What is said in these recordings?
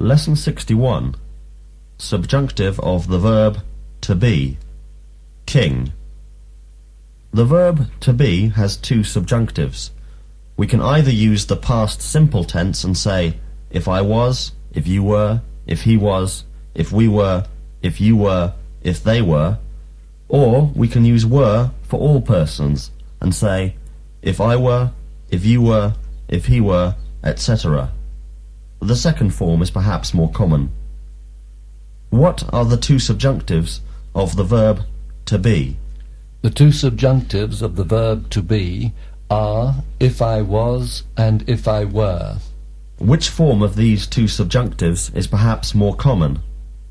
Lesson 61. Subjunctive of the verb to be. King. The verb to be has two subjunctives. We can either use the past simple tense and say, if I was, if you were, if he was, if we were, if you were, if they were, or we can use were for all persons and say, if I were, if you were, if he were, etc. The second form is perhaps more common. What are the two subjunctives of the verb to be? The two subjunctives of the verb to be are if I was and if I were. Which form of these two subjunctives is perhaps more common?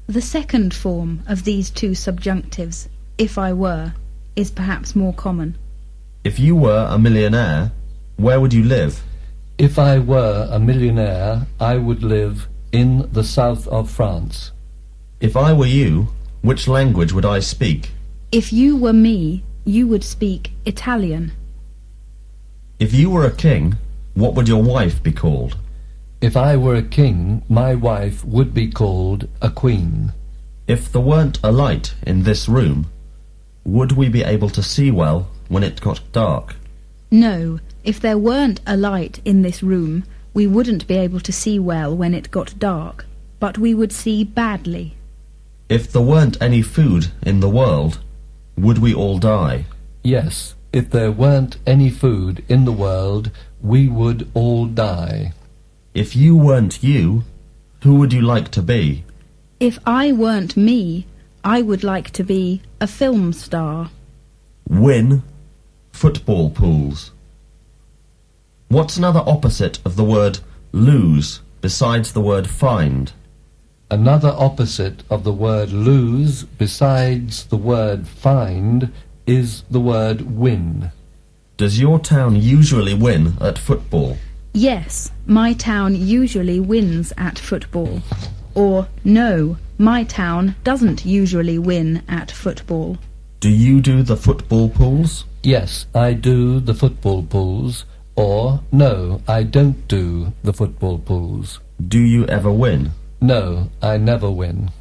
The second form of these two subjunctives, if I were, is perhaps more common. If you were a millionaire, where would you live? If I were a millionaire, I would live in the south of France. If I were you, which language would I speak? If you were me, you would speak Italian. If you were a king, what would your wife be called? If I were a king, my wife would be called a queen. If there weren't a light in this room, would we be able to see well when it got dark? No, if there weren't a light in this room, we wouldn't be able to see well when it got dark, but we would see badly. If there weren't any food in the world, would we all die? Yes, if there weren't any food in the world, we would all die. If you weren't you, who would you like to be? If I weren't me, I would like to be a film star. Win football pools. What's another opposite of the word lose besides the word find? Another opposite of the word lose besides the word find is the word win. Does your town usually win at football? Yes, my town usually wins at football. Or, no, my town doesn't usually win at football. Do you do the football pools? Yes, I do the football pools. Or, no, I don't do the football pools. Do you ever win? No, I never win.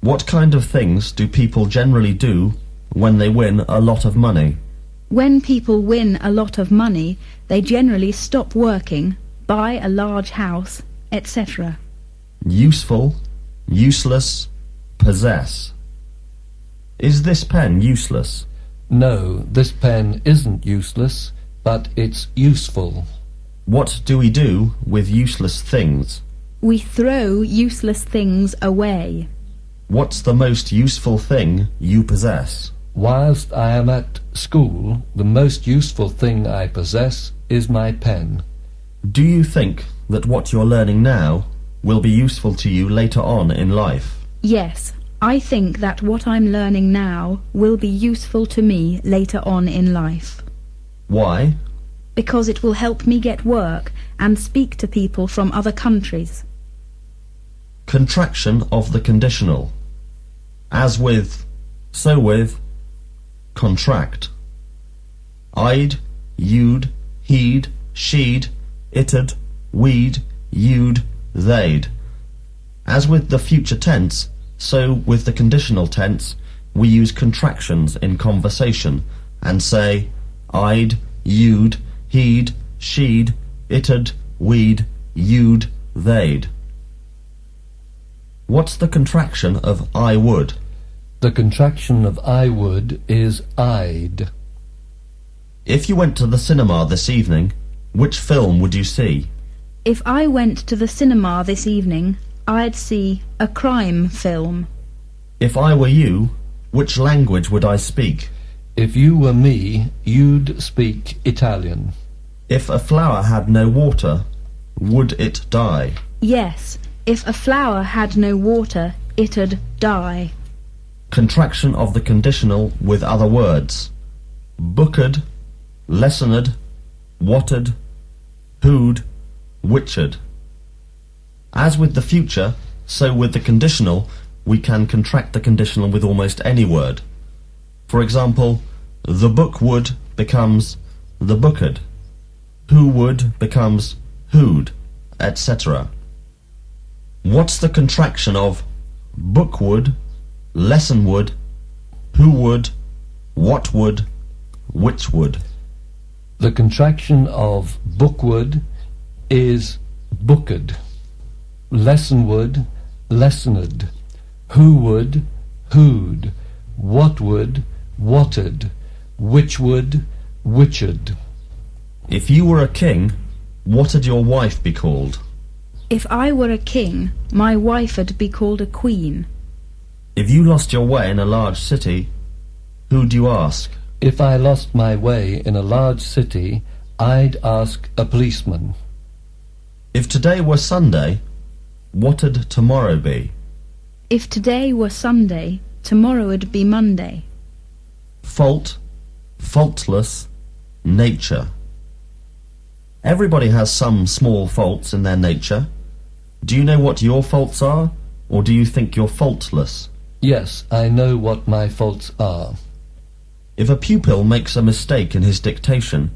What kind of things do people generally do when they win a lot of money? When people win a lot of money, they generally stop working, buy a large house, etc. Useful, useless, possess. Is this pen useless? No, this pen isn't useless, but it's useful. What do we do with useless things? We throw useless things away. What's the most useful thing you possess? Whilst I am at school, the most useful thing I possess is my pen. Do you think that what you're learning now will be useful to you later on in life? Yes, I think that what I'm learning now will be useful to me later on in life. Why? Because it will help me get work and speak to people from other countries. Contraction of the conditional. As with, so with, contract. I'd, you'd, he'd, she'd, it'd, we'd, you'd, they'd. As with the future tense, so with the conditional tense, we use contractions in conversation and say I'd, you'd, he'd, she'd, it'd, we'd, you'd, they'd. What's the contraction of I would? The contraction of I would is I'd. If you went to the cinema this evening, which film would you see? If I went to the cinema this evening, I'd see a crime film. If I were you, which language would I speak? If you were me, you'd speak Italian. If a flower had no water, would it die? Yes, if a flower had no water, it'd die. Contraction of the conditional with other words. Booked, lessoned, whatted, who'd, which'd. As with the future, so with the conditional, we can contract the conditional with almost any word. For example, the book would becomes the booked, who would becomes who'd, etc. What's the contraction of book would, lesson would, who would, what would, which would? The contraction of book would is booked. Lesson would, lessoned. Who would, who'd. What would, whatted. Which would, whiched. If you were a king, what'd your wife be called? If I were a king, my wife'd be called a queen. If you lost your way in a large city, who'd you ask? If I lost my way in a large city, I'd ask a policeman. If today were Sunday, what'd tomorrow be? If today were Sunday, tomorrow'd be Monday. Fault, faultless, nature. Everybody has some small faults in their nature. Do you know what your faults are, or do you think you're faultless? Yes, I know what my faults are. If a pupil makes a mistake in his dictation,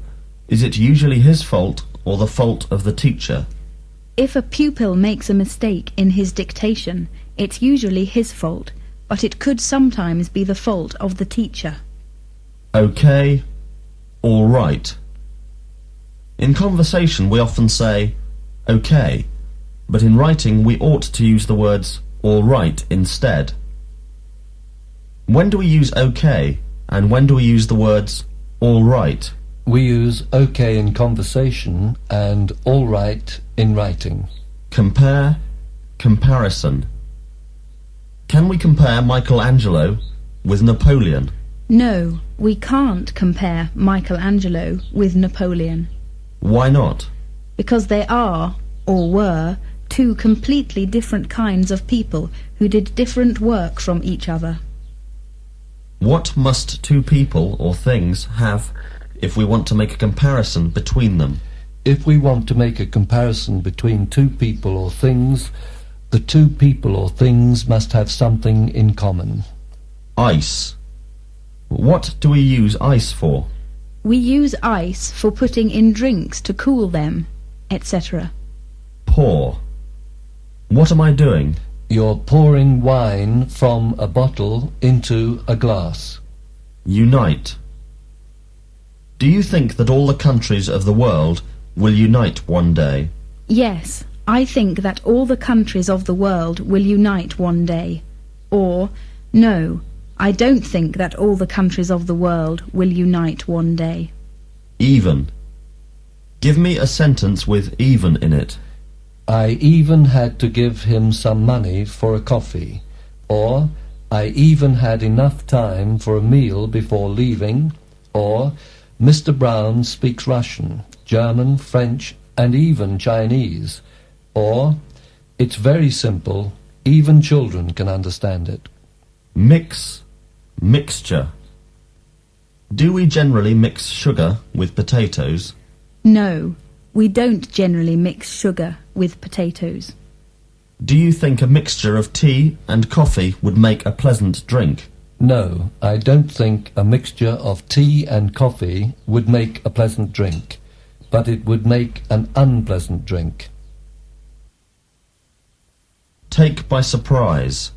is it usually his fault or the fault of the teacher? If a pupil makes a mistake in his dictation, it's usually his fault, but it could sometimes be the fault of the teacher. Okay, all right. In conversation we often say, okay, but in writing we ought to use the words all right instead. When do we use okay, and when do we use the words all right? We use okay in conversation and all right in writing. Compare, comparison. Can we compare Michelangelo with Napoleon? No, we can't compare Michelangelo with Napoleon. Why not? Because they are, or were, two completely different kinds of people who did different work from each other. What must two people or things have if we want to make a comparison between them? If we want to make a comparison between two people or things, the two people or things must have something in common. Ice. What do we use ice for? We use ice for putting in drinks to cool them, etc. Pour. What am I doing? You're pouring wine from a bottle into a glass. Unite. Do you think that all the countries of the world will unite one day? Yes, I think that all the countries of the world will unite one day. Or, no, I don't think that all the countries of the world will unite one day. Even. Give me a sentence with even in it. I even had to give him some money for a coffee. Or, I even had enough time for a meal before leaving. Or, Mr. Brown speaks Russian, German, French, and even Chinese. Or, it's very simple, even children can understand it. Mix, mixture. Do we generally mix sugar with potatoes? No, we don't generally mix sugar with potatoes. Do you think a mixture of tea and coffee would make a pleasant drink? No, I don't think a mixture of tea and coffee would make a pleasant drink, but it would make an unpleasant drink. Take by surprise.